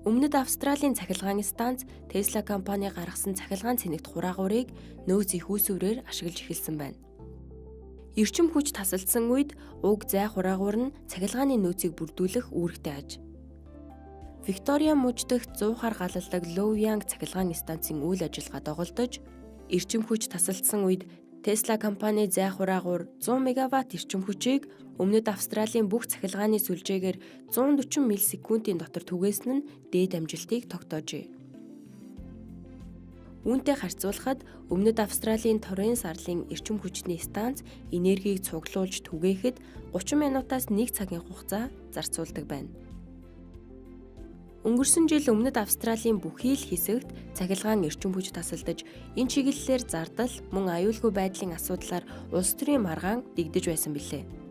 Өмнөд Австралийн цахилгаан станц Tesla компани гаргасан цахилгаан цэнэгт хураагуурыг нөөц их үүсвэрээр ашиглаж эхэлсэн байна. Эрчим хүч тасалдсан үед уг зай хураагуур нь цахилгааны нөөцийг бүрдүүлэх үүрэгтэй аж. Виктория муж дахь 100 хар галалдаг Low Yang цахилгаан станцын үйл ажиллагаа доголдож, эрчим хүч тасалдсан үед Tesla компани зай хураагуур 100 мегаватт эрчим хүчийг Өмнөд Австралийн бүх цахилгааны сүлжээгээр 140 миллисекундын дотор түгээсэн нь дээд амжилтыг тогтоожээ. Үүнтэй харьцуулахад Өмнөд Австралийн Торренс арлын эрчим хүчний станц энергийг цуглуулж түгээхэд 30 минутаас 1 цагийн хугацаа зарцуулдаг байна. Өнгөрсөн жил Өмнөд Австралийн бүхий л хэсэгт цахилгаан эрчим хүч тасалдаж, энэ чиглэлээр зардал, мөн аюулгүй байдлын асуудлаар улс төрийн маргаан дэгдэж байсан билээ.